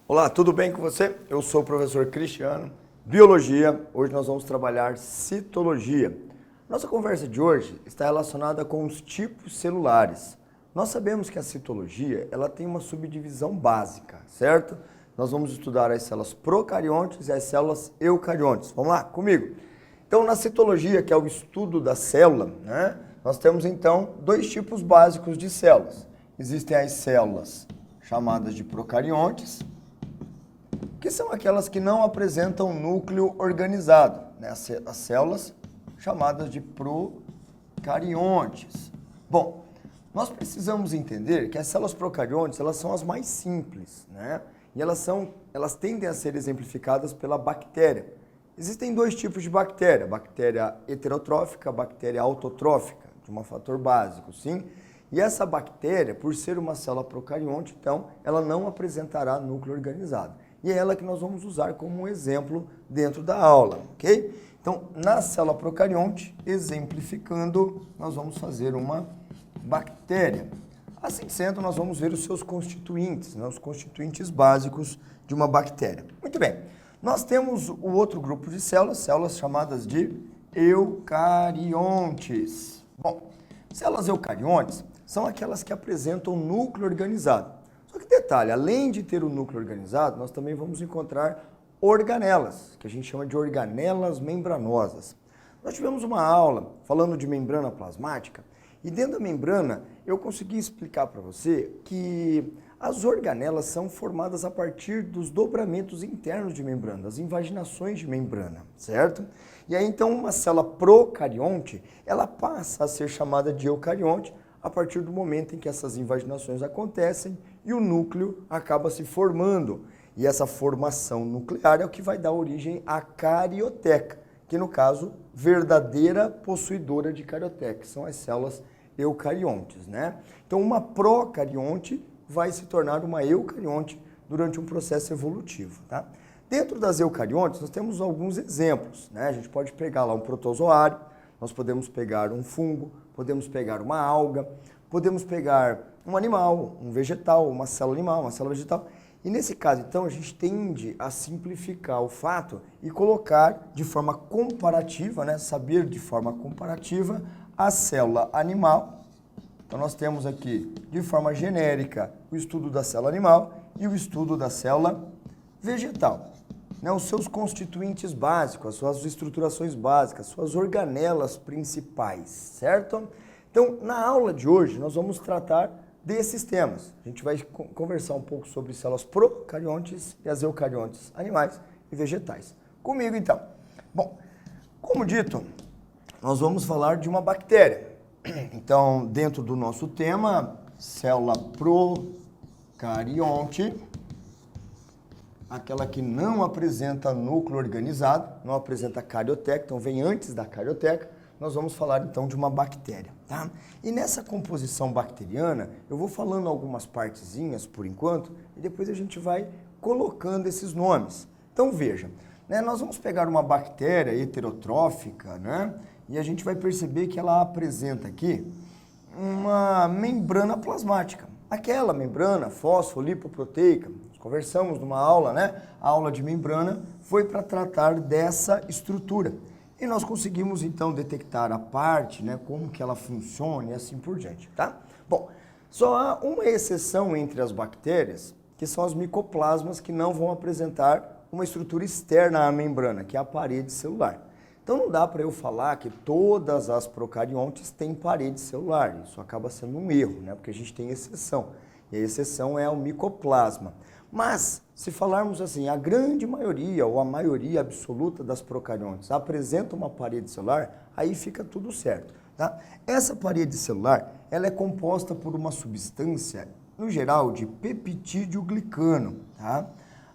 Olá, tudo bem com você? Eu sou o professor Cristiano, Biologia. Hoje nós vamos trabalhar citologia. Nossa conversa de hoje está relacionada com os tipos celulares. Nós sabemos que a citologia ela tem uma subdivisão básica, certo? Nós vamos estudar as células procariontes e as células eucariontes. Vamos lá, comigo? Então, na citologia, que é o estudo da célula, né, nós temos então dois tipos básicos de células. Existem as células chamadas de procariontes, que são aquelas que não apresentam núcleo organizado, né? As células chamadas de procariontes. Bom, nós precisamos entender que as células procariontes elas são as mais simples, né? E elas tendem a ser exemplificadas pela bactéria. Existem dois tipos de bactéria, bactéria heterotrófica, bactéria autotrófica, de um fator básico, sim? E essa bactéria, por ser uma célula procarionte, então, ela não apresentará núcleo organizado. E é ela que nós vamos usar como um exemplo dentro da aula, ok? Então, na célula procarionte, exemplificando, nós vamos fazer uma bactéria. Assim sendo, nós vamos ver os seus constituintes, né, os constituintes básicos de uma bactéria. Muito bem, nós temos o outro grupo de células, células chamadas de eucariontes. Bom, células eucariontes são aquelas que apresentam núcleo organizado. Só que detalhe, além de ter o núcleo organizado, nós também vamos encontrar organelas, que a gente chama de organelas membranosas. Nós tivemos uma aula falando de membrana plasmática e dentro da membrana eu consegui explicar para você que as organelas são formadas a partir dos dobramentos internos de membrana, das invaginações de membrana, certo? E aí então uma célula procarionte, ela passa a ser chamada de eucarionte a partir do momento em que essas invaginações acontecem e o núcleo acaba se formando. E essa formação nuclear é o que vai dar origem à carioteca, que no caso, verdadeira possuidora de carioteca, que são as células eucariontes, né? Então uma procarionte vai se tornar uma eucarionte durante um processo evolutivo, tá? Dentro das eucariontes nós temos alguns exemplos, né? A gente pode pegar lá um protozoário, nós podemos pegar um fungo, podemos pegar uma alga, podemos pegar um animal, um vegetal, uma célula animal, uma célula vegetal. E nesse caso, então, a gente tende a simplificar o fato e colocar de forma comparativa, né? Saber de forma comparativa a célula animal. Então, nós temos aqui, de forma genérica, o estudo da célula animal e o estudo da célula vegetal. Né, os seus constituintes básicos, as suas estruturações básicas, suas organelas principais, certo? Então, na aula de hoje, nós vamos tratar desses temas. A gente vai conversar um pouco sobre células procariontes e as eucariontes, animais e vegetais. Comigo, então. Bom, como dito, nós vamos falar de uma bactéria. Então, dentro do nosso tema, célula procarionte, aquela que não apresenta núcleo organizado, não apresenta carioteca, então vem antes da carioteca, nós vamos falar então de uma bactéria, tá? E nessa composição bacteriana, eu vou falando algumas partezinhas por enquanto, e depois a gente vai colocando esses nomes. Então veja, né, nós vamos pegar uma bactéria heterotrófica, né? E a gente vai perceber que ela apresenta aqui uma membrana plasmática. Aquela membrana fosfolipoproteica, conversamos numa aula, né? A aula de membrana foi para tratar dessa estrutura. E nós conseguimos, então, detectar a parte, né? Como que ela funciona e assim por diante, tá? Bom, só há uma exceção entre as bactérias, que são as micoplasmas, que não vão apresentar uma estrutura externa à membrana, que é a parede celular. Então não dá para eu falar que todas as procariontes têm parede celular. Isso acaba sendo um erro, né? Porque a gente tem exceção. E a exceção é o micoplasma. Mas, se falarmos assim, a grande maioria ou a maioria absoluta das procariontes apresenta uma parede celular, aí fica tudo certo, tá? Essa parede celular, ela é composta por uma substância, no geral, de peptídeo-glicano, tá?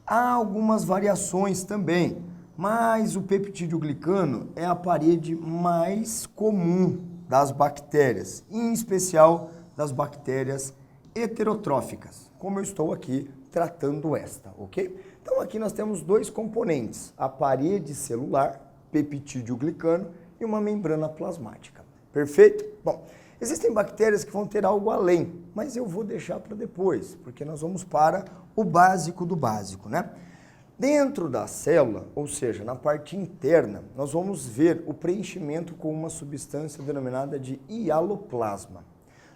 Há algumas variações também, mas o peptídeo-glicano é a parede mais comum das bactérias, em especial das bactérias heterotróficas, como eu estou aqui tratando esta, ok? Então aqui nós temos dois componentes, a parede celular, peptídeo-glicano, e uma membrana plasmática. Perfeito? Bom, existem bactérias que vão ter algo além, mas eu vou deixar para depois, porque nós vamos para o básico do básico, né? Dentro da célula, ou seja, na parte interna, nós vamos ver o preenchimento com uma substância denominada de hialoplasma.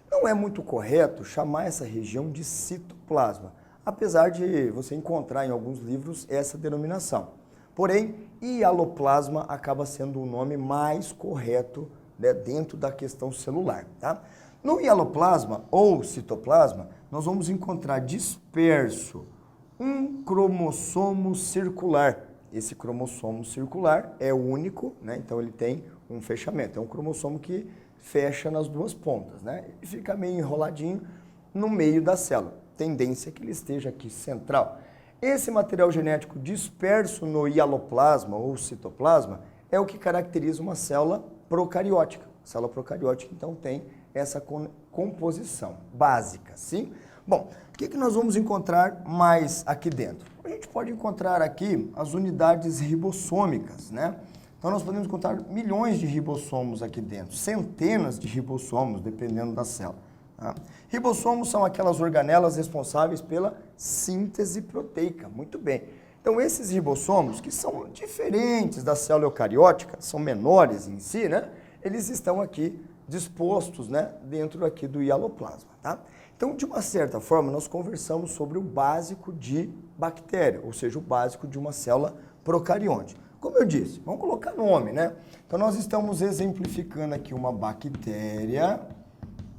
Não é muito correto chamar essa região de citoplasma, apesar de você encontrar em alguns livros essa denominação. Porém, hialoplasma acaba sendo o nome mais correto, né, dentro da questão celular, tá? No hialoplasma ou citoplasma, nós vamos encontrar disperso um cromossomo circular. Esse cromossomo circular é único, né? Então ele tem um fechamento. É um cromossomo que fecha nas duas pontas, né? E fica meio enroladinho no meio da célula. Tendência é que ele esteja aqui central. Esse material genético disperso no hialoplasma ou citoplasma é o que caracteriza uma célula procariótica. A célula procariótica, então, tem essa composição básica, sim? Bom, o que nós vamos encontrar mais aqui dentro? A gente pode encontrar aqui as unidades ribossômicas, né? Então, nós podemos encontrar milhões de ribossomos aqui dentro, centenas de ribossomos, dependendo da célula. Tá? Ribossomos são aquelas organelas responsáveis pela síntese proteica. Muito bem. Então, esses ribossomos, que são diferentes da célula eucariótica, são menores em si, né? Eles estão aqui dispostos, né, dentro aqui do hialoplasma, tá? Então, de uma certa forma, nós conversamos sobre o básico de bactéria, ou seja, o básico de uma célula procarionte. Como eu disse, vamos colocar nome, né? Então, nós estamos exemplificando aqui uma bactéria,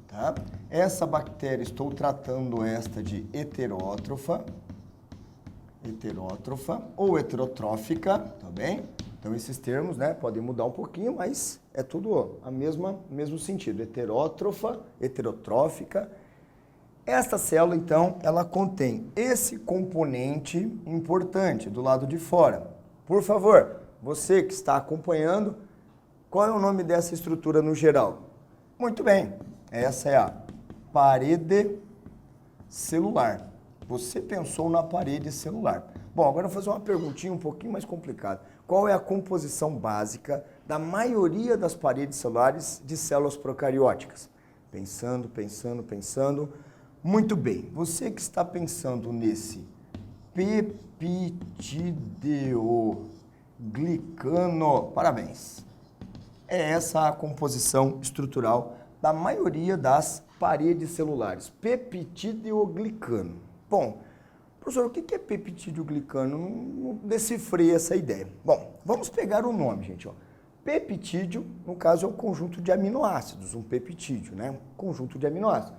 tá? Essa bactéria, estou tratando esta de heterótrofa ou heterotrófica, tá bem? Então, esses termos, né, podem mudar um pouquinho, mas é tudo mesmo sentido. Heterótrofa, heterotrófica. Esta célula, então, ela contém esse componente importante do lado de fora. Por favor, você que está acompanhando, qual é o nome dessa estrutura no geral? Muito bem, essa é a parede celular. Você pensou na parede celular. Bom, agora eu vou fazer uma perguntinha um pouquinho mais complicada. Qual é a composição básica da maioria das paredes celulares de células procarióticas? Pensando. Muito bem, você que está pensando nesse peptidoglicano, parabéns. É essa a composição estrutural da maioria das paredes celulares, peptidoglicano. Bom, professor, o que é peptidoglicano? Não decifrei essa ideia. Bom, vamos pegar o nome, gente. Ó. Peptídeo, no caso, é um conjunto de aminoácidos, um peptídeo, né? Um conjunto de aminoácidos.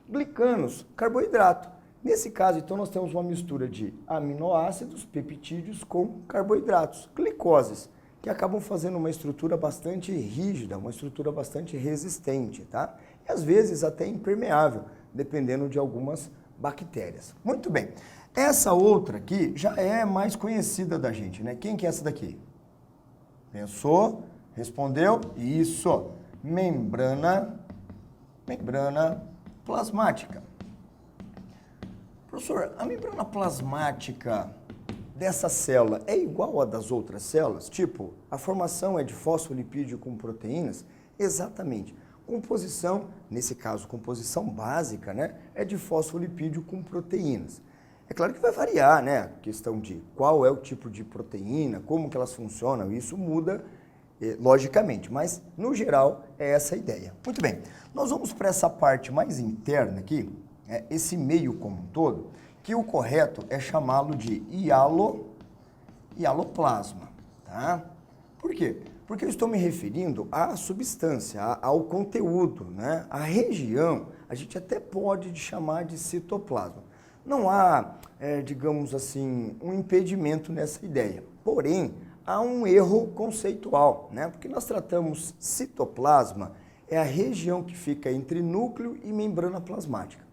Glicanos, carboidrato. Nesse caso, então, nós temos uma mistura de aminoácidos, peptídeos, com carboidratos, glicoses, que acabam fazendo uma estrutura bastante rígida, uma estrutura bastante resistente, tá? E às vezes até impermeável, dependendo de algumas bactérias. Muito bem. Essa outra aqui já é mais conhecida da gente, né? Quem que é essa daqui? Pensou? Respondeu? Isso. Membrana plasmática. Professor, a membrana plasmática dessa célula é igual à das outras células? Tipo, a formação é de fosfolipídio com proteínas? Exatamente. Composição, nesse caso, composição básica, né, é de fosfolipídio com proteínas. É claro que vai variar, né, a questão de qual é o tipo de proteína, como que elas funcionam, isso muda logicamente, mas no geral é essa a ideia. Muito bem, nós vamos para essa parte mais interna aqui, esse meio como um todo, que o correto é chamá-lo de hialoplasma, tá? Por quê? Porque eu estou me referindo à substância, ao conteúdo, né? A região, a gente até pode chamar de citoplasma. Não há, digamos assim, um impedimento nessa ideia. Porém, há um erro conceitual, né? Porque nós tratamos citoplasma, é a região que fica entre núcleo e membrana plasmática.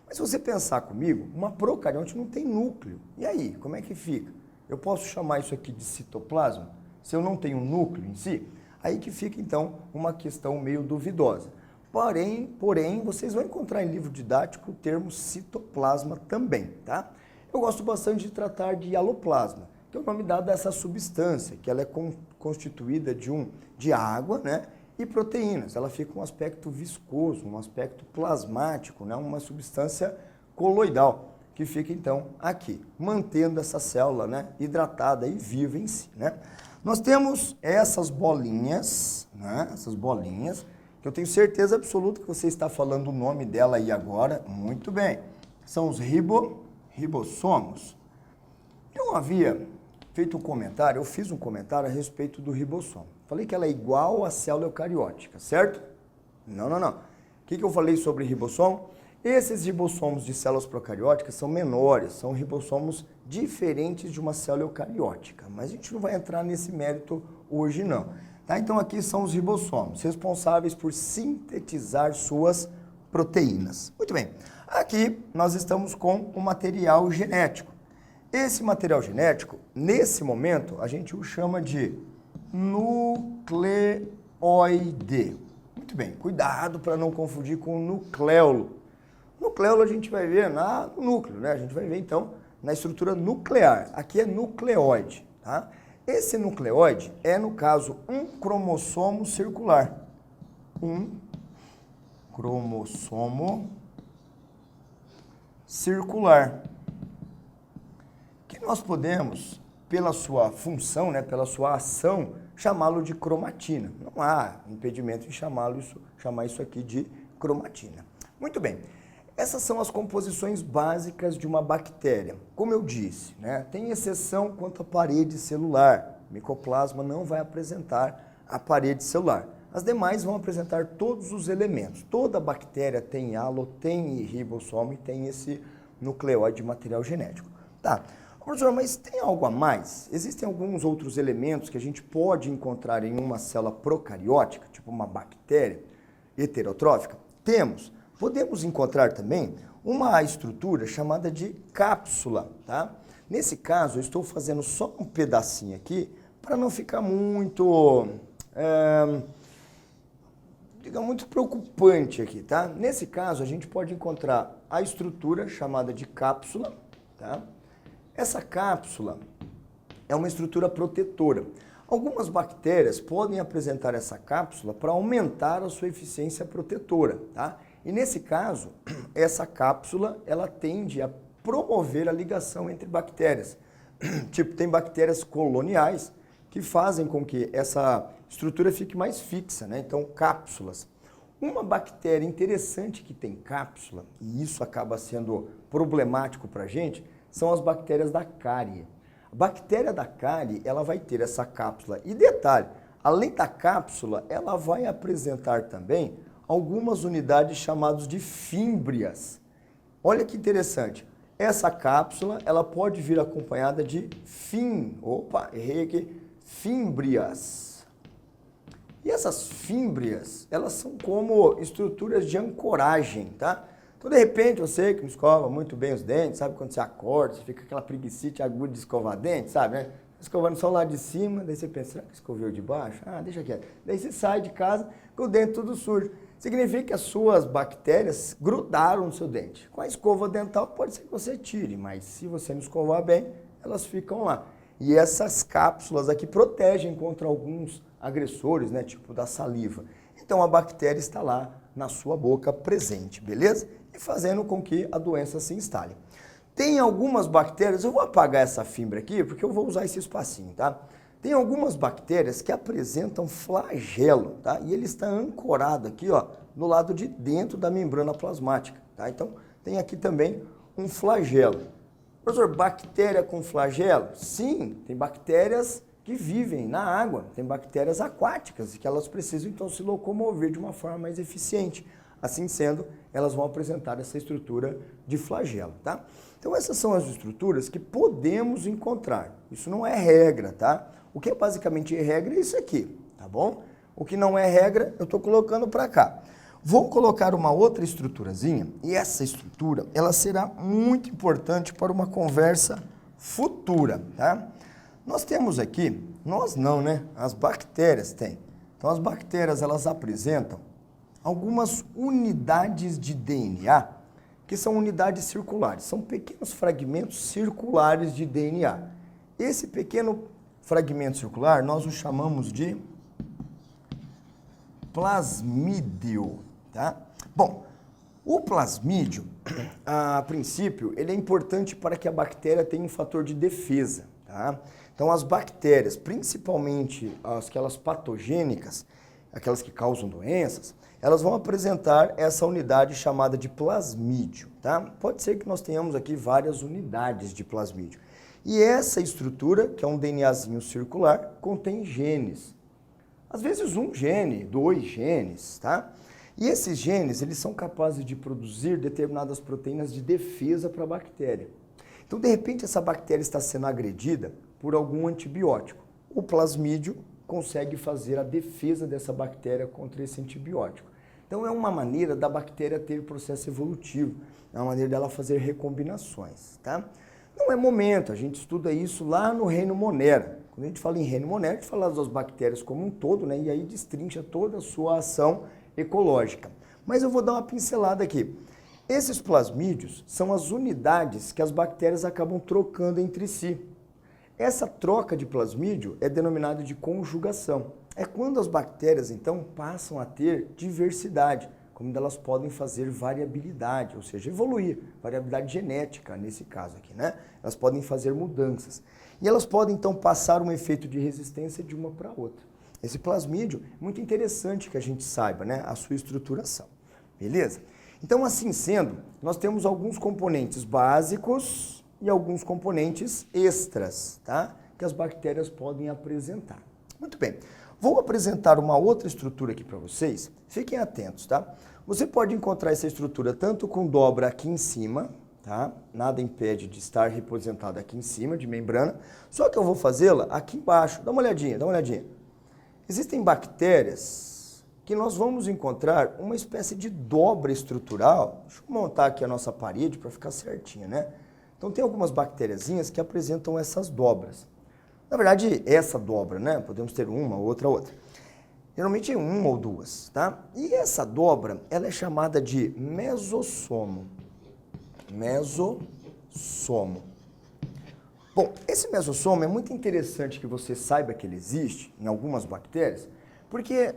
Mas se você pensar comigo, uma procarionte não tem núcleo. E aí, como é que fica? Eu posso chamar isso aqui de citoplasma? Se eu não tenho núcleo em si? Aí que fica, então, uma questão meio duvidosa. Porém, vocês vão encontrar em livro didático o termo citoplasma também, tá? Eu gosto bastante de tratar de aloplasma, que é o nome dado a essa substância, que ela é constituída de água, né, e proteínas. Ela fica um aspecto viscoso, um aspecto plasmático, né, uma substância coloidal, que fica então aqui, mantendo essa célula, né, hidratada e viva em si, né. Nós temos essas bolinhas, né, que eu tenho certeza absoluta que você está falando o nome dela aí agora, muito bem. São os ribossomos. Eu havia feito um comentário, eu fiz um comentário a respeito do ribossomo. Falei que ela é igual à célula eucariótica, certo? Não. O que eu falei sobre ribossomo? Esses ribossomos de células procarióticas são menores, são ribossomos diferentes de uma célula eucariótica, mas a gente não vai entrar nesse mérito hoje não. Tá? Então aqui são os ribossomos, responsáveis por sintetizar suas proteínas. Muito bem, aqui nós estamos com o material genético. Esse material genético, nesse momento, a gente o chama de nucleoide. Muito bem, cuidado para não confundir com nucleolo. Nucleolo a gente vai ver no núcleo, né? A gente vai ver então na estrutura nuclear. Aqui é nucleoide, tá? Esse nucleoide é, no caso, um cromossomo circular. Um cromossomo circular. Que nós podemos, pela sua função, né, pela sua ação, chamá-lo de cromatina. Não há impedimento em chamar isso aqui de cromatina. Muito bem. Essas são as composições básicas de uma bactéria. Como eu disse, né, tem exceção quanto à parede celular. O micoplasma não vai apresentar a parede celular. As demais vão apresentar todos os elementos. Toda bactéria tem halo, tem ribossomo e tem esse nucleóide de material genético. Tá. Professor, mas tem algo a mais? Existem alguns outros elementos que a gente pode encontrar em uma célula procariótica, tipo uma bactéria heterotrófica? Temos. Podemos encontrar também uma estrutura chamada de cápsula, tá? Nesse caso, eu estou fazendo só um pedacinho aqui para não ficar muito, muito preocupante aqui, tá? Nesse caso, a gente pode encontrar a estrutura chamada de cápsula, tá? Essa cápsula é uma estrutura protetora. Algumas bactérias podem apresentar essa cápsula para aumentar a sua eficiência protetora, tá? E nesse caso, essa cápsula, ela tende a promover a ligação entre bactérias. Tipo, tem bactérias coloniais que fazem com que essa estrutura fique mais fixa, né? Então, cápsulas. Uma bactéria interessante que tem cápsula, e isso acaba sendo problemático para a gente, são as bactérias da cárie. A bactéria da cárie, ela vai ter essa cápsula. E detalhe, além da cápsula, ela vai apresentar também algumas unidades chamadas de fímbrias. Olha que interessante. Essa cápsula, ela pode vir acompanhada de fímbrias. E essas fímbrias, elas são como estruturas de ancoragem, tá? Então, de repente, você que não escova muito bem os dentes, sabe quando você acorda, você fica com aquela preguicite aguda de escovar dente, sabe, né? Escovando só lá de cima, daí você pensa, será que escoveu de baixo? Ah, deixa quieto. Daí você sai de casa com o dente tudo sujo. Significa que as suas bactérias grudaram no seu dente. Com a escova dental pode ser que você tire, mas se você não escovar bem, elas ficam lá. E essas cápsulas aqui protegem contra alguns agressores, né, tipo da saliva. Então a bactéria está lá na sua boca presente, beleza? E fazendo com que a doença se instale. Tem algumas bactérias, eu vou apagar essa fibra aqui porque eu vou usar esse espacinho, tá? Tem algumas bactérias que apresentam flagelo, tá? E ele está ancorado aqui, ó, no lado de dentro da membrana plasmática, tá? Então, tem aqui também um flagelo. Professor, bactéria com flagelo? Sim, tem bactérias que vivem na água, tem bactérias aquáticas e que elas precisam, então, se locomover de uma forma mais eficiente. Assim sendo, elas vão apresentar essa estrutura de flagelo, tá? Então, essas são as estruturas que podemos encontrar. Isso não é regra, tá? O que é basicamente regra é isso aqui, tá bom? O que não é regra, eu estou colocando para cá. Vou colocar uma outra estruturazinha, e essa estrutura, ela será muito importante para uma conversa futura, tá? Nós temos aqui, nós não, né? As bactérias têm. Então, as bactérias, elas apresentam algumas unidades de DNA que são unidades circulares. São pequenos fragmentos circulares de DNA. Esse pequeno fragmento circular nós o chamamos de plasmídio, tá? Bom, o plasmídio, a princípio, ele é importante para que a bactéria tenha um fator de defesa, tá? Então, as bactérias, principalmente aquelas patogênicas, aquelas que causam doenças, elas vão apresentar essa unidade chamada de plasmídio, tá? Pode ser que nós tenhamos aqui várias unidades de plasmídio. E essa estrutura, que é um DNAzinho circular, contém genes. Às vezes um gene, 2 genes, tá? E esses genes, eles são capazes de produzir determinadas proteínas de defesa para a bactéria. Então, de repente, essa bactéria está sendo agredida por algum antibiótico. O plasmídio consegue fazer a defesa dessa bactéria contra esse antibiótico. Então, é uma maneira da bactéria ter processo evolutivo, é uma maneira dela fazer recombinações, tá? Não é momento, a gente estuda isso lá no reino Monera. Quando a gente fala em reino Monera, a gente fala das bactérias como um todo, né? E aí destrincha toda a sua ação ecológica. Mas eu vou dar uma pincelada aqui. Esses plasmídios são as unidades que as bactérias acabam trocando entre si. Essa troca de plasmídio é denominada de conjugação. É quando as bactérias, então, passam a ter diversidade, como elas podem fazer variabilidade, ou seja, evoluir, variabilidade genética nesse caso aqui, né? Elas podem fazer mudanças. E elas podem, então, passar um efeito de resistência de uma para outra. Esse plasmídio é muito interessante que a gente saiba, né? A sua estruturação, beleza? Então, assim sendo, nós temos alguns componentes básicos e alguns componentes extras, tá? Que as bactérias podem apresentar. Muito bem. Vou apresentar uma outra estrutura aqui para vocês. Fiquem atentos, tá? Você pode encontrar essa estrutura tanto com dobra aqui em cima, tá? Nada impede de estar representada aqui em cima, de membrana. Só que eu vou fazê-la aqui embaixo. Dá uma olhadinha, dá uma olhadinha. Existem bactérias que nós vamos encontrar uma espécie de dobra estrutural. Deixa eu montar aqui a nossa parede para ficar certinha, né? Então tem algumas bactériazinhas que apresentam essas dobras. Na verdade, essa dobra, né? Podemos ter uma, outra. Geralmente é uma ou duas, tá? E essa dobra, ela é chamada de mesossomo. Mesossomo. Bom, esse mesossomo é muito interessante que você saiba que ele existe em algumas bactérias, porque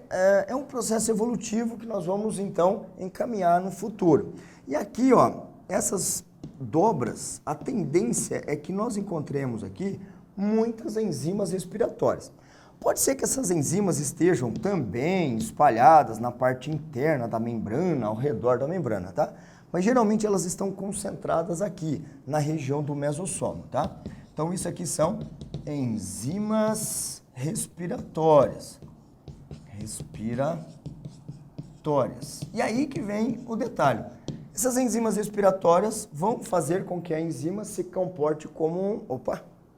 é um processo evolutivo que nós vamos, então, encaminhar no futuro. E aqui, ó, essas dobras, a tendência é que nós encontremos aqui muitas enzimas respiratórias. Pode ser que essas enzimas estejam também espalhadas na parte interna da membrana, ao redor da membrana, tá? Mas geralmente elas estão concentradas aqui, na região do mesossomo, tá? Então isso aqui são enzimas respiratórias. E aí que vem o detalhe. Essas enzimas respiratórias vão fazer com que a enzima se comporte como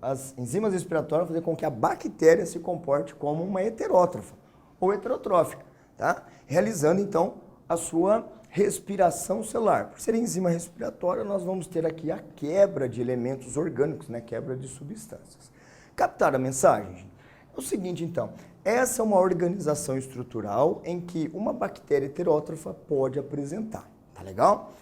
as enzimas respiratórias vão fazer com que a bactéria se comporte como uma heterótrofa ou heterotrófica, tá? Realizando, então, a sua respiração celular. Por ser enzima respiratória, nós vamos ter aqui a quebra de elementos orgânicos, né? Quebra de substâncias. Captaram a mensagem, gente? É o seguinte, então, essa é uma organização estrutural em que uma bactéria heterótrofa pode apresentar, tá legal?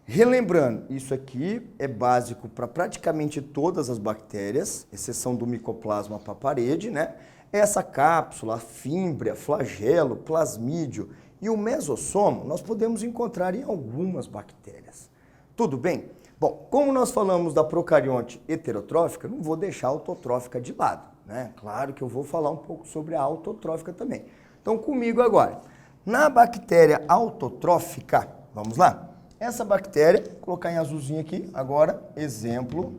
Relembrando, isso aqui é básico para praticamente todas as bactérias, exceção do micoplasma para a parede, né? Essa cápsula, a fímbria, flagelo, plasmídio e o mesossomo nós podemos encontrar em algumas bactérias. Tudo bem? Bom, como nós falamos da procarionte heterotrófica, não vou deixar a autotrófica de lado, né? Claro que eu vou falar um pouco sobre a autotrófica também. Então, comigo agora. Na bactéria autotrófica, vamos lá? Essa bactéria, vou colocar em azulzinho aqui, agora, exemplo,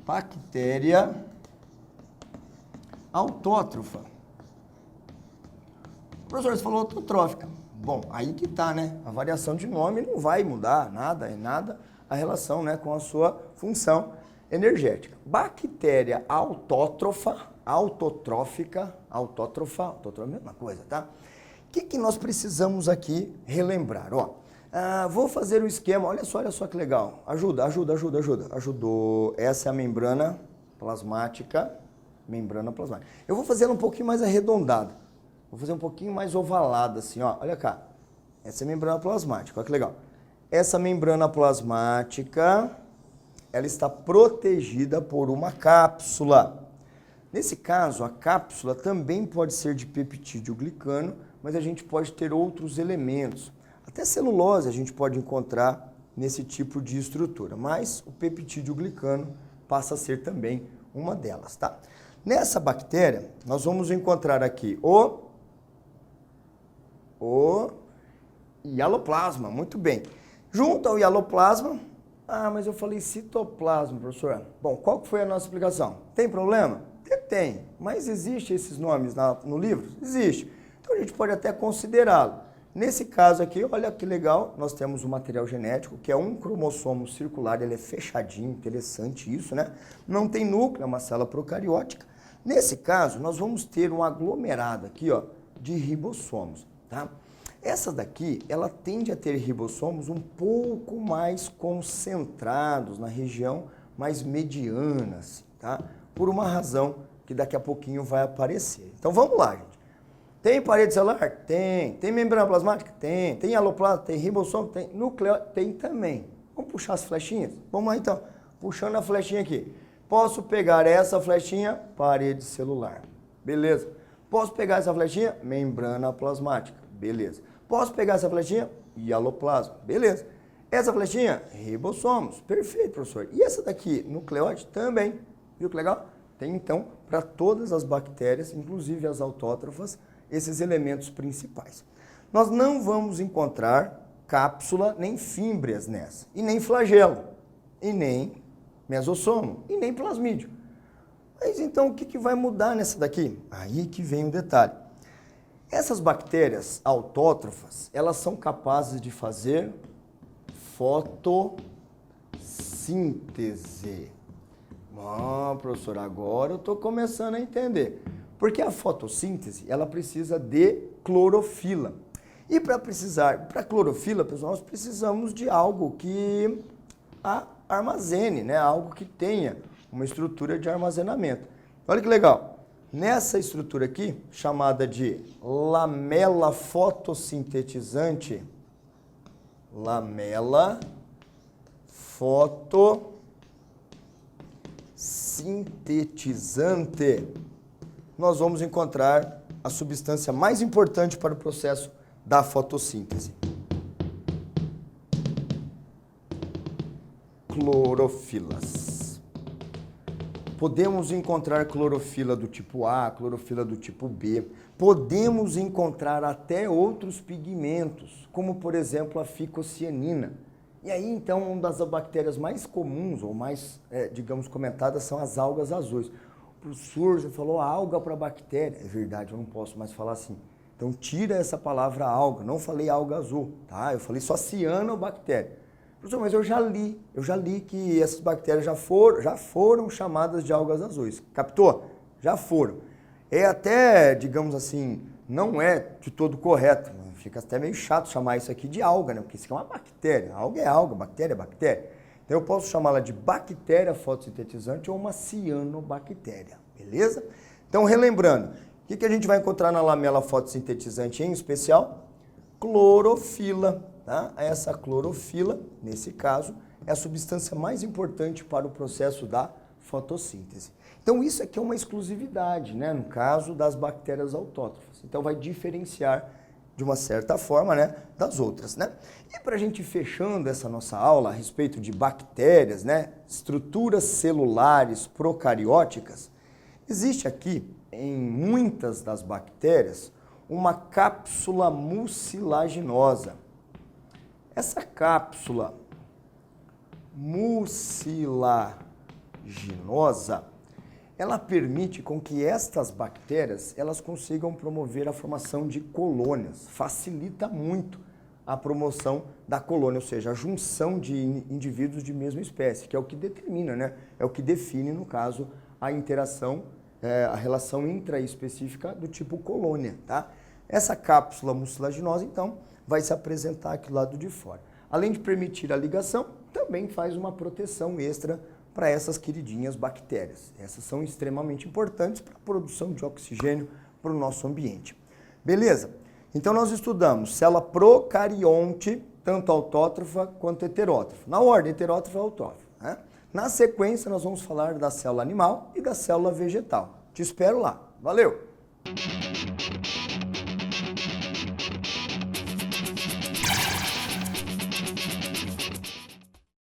bactéria autótrofa. Professor, você falou autotrófica. Bom, aí que tá, né? A variação de nome não vai mudar nada a relação, né, com a sua função energética. Bactéria autótrofa, autotrófica, autótrofa, é a mesma coisa, tá? O que nós precisamos aqui relembrar? Ó, vou fazer o esquema, olha só que legal. Ajudou. Essa é a membrana plasmática. Eu vou fazer ela um pouquinho mais arredondada. Vou fazer um pouquinho mais ovalada, assim, ó. Olha cá. Essa é a membrana plasmática, olha que legal. essa membrana plasmática, ela está protegida por uma cápsula. Nesse caso, a cápsula também pode ser de peptídeo glicano, mas a gente pode ter outros elementos. Até celulose a gente pode encontrar nesse tipo de estrutura, mas o peptídeo glicano passa a ser também uma delas, tá? Nessa bactéria, nós vamos encontrar aqui o hialoplasma, muito bem. Junto ao hialoplasma, mas eu falei citoplasma, professor. Bom, qual que foi a nossa explicação? Tem problema? Tem, mas existe esses nomes no livro? Existe. Então a gente pode até considerá-lo. Nesse caso aqui, olha que legal, nós temos um material genético que é um cromossomo circular, ele é fechadinho, interessante isso, né? Não tem núcleo, é uma célula procariótica. Nesse caso, nós vamos ter um aglomerado aqui, ó, de ribossomos, tá? Essa daqui, ela tende a ter ribossomos um pouco mais concentrados na região mais mediana, assim, tá? Por uma razão que daqui a pouquinho vai aparecer. Então vamos lá, gente. Tem parede celular? Tem. Tem membrana plasmática? Tem. Tem hialoplasma? Tem ribossomo? Tem. Núcleo? Tem também. Vamos puxar as flechinhas? Vamos lá então. Puxando a flechinha aqui. Posso pegar essa flechinha? Parede celular. Beleza. Posso pegar essa flechinha? Membrana plasmática. Beleza. Posso pegar essa flechinha? Hialoplasma. Beleza. Essa flechinha? Ribossomos. Perfeito, professor. E essa daqui? Nucleóide? Também. Viu que legal? Tem, então, para todas as bactérias, inclusive as autótrofas, esses elementos principais. Nós não vamos encontrar cápsula nem fímbrias nessa, e nem flagelo, e nem mesossomo, e nem plasmídio. Mas então o que vai mudar nessa daqui? Aí que vem o detalhe. Essas bactérias autótrofas, elas são capazes de fazer fotossíntese. Professor, agora eu estou começando a entender. Porque a fotossíntese, ela precisa de clorofila. E para clorofila, pessoal, nós precisamos de algo que armazene, né? Algo que tenha uma estrutura de armazenamento. Olha que legal. Nessa estrutura aqui, chamada de lamela fotossintetizante, lamela fotossintetizante, nós vamos encontrar a substância mais importante para o processo da fotossíntese. Clorofilas. Podemos encontrar clorofila do tipo A, clorofila do tipo B. Podemos encontrar até outros pigmentos, como por exemplo a ficocianina. E aí, então, uma das bactérias mais comuns, ou mais, digamos, comentadas, são as algas azuis. Professor, você falou alga para bactéria. É verdade, eu não posso mais falar assim. Então, tira essa palavra alga. Não falei alga azul, tá? Eu falei só cianobactéria. Professor, mas eu já li que essas bactérias já foram chamadas de algas azuis. Captou? Já foram. É até, digamos assim, não é de todo correto. Fica até meio chato chamar isso aqui de alga, né? Porque isso aqui é uma bactéria. Alga é alga, bactéria é bactéria. Então eu posso chamá-la de bactéria fotossintetizante ou uma cianobactéria, beleza? Então, relembrando, o que a gente vai encontrar na lamela fotossintetizante em especial? Clorofila, tá? Essa clorofila, nesse caso, é a substância mais importante para o processo da fotossíntese. Então, isso aqui é uma exclusividade, né? No caso das bactérias autótrofas. Então, vai diferenciar de uma certa forma, né, das outras, né? E para a gente ir fechando essa nossa aula a respeito de bactérias, né, estruturas celulares procarióticas, existe aqui, em muitas das bactérias, uma cápsula mucilaginosa. Essa cápsula mucilaginosa, ela permite com que estas bactérias elas consigam promover a formação de colônias. Facilita muito a promoção da colônia, ou seja, a junção de indivíduos de mesma espécie, que é o que determina, né? É o que define, no caso, a interação, a relação intraespecífica do tipo colônia, tá? Essa cápsula mucilaginosa, então, vai se apresentar aqui do lado de fora. Além de permitir a ligação, também faz uma proteção extra para essas queridinhas bactérias. Essas são extremamente importantes para a produção de oxigênio para o nosso ambiente. Beleza? Então nós estudamos célula procarionte, tanto autótrofa quanto heterótrofa. Na ordem, heterótrofa e autótrofa. Né? Na sequência, nós vamos falar da célula animal e da célula vegetal. Te espero lá. Valeu!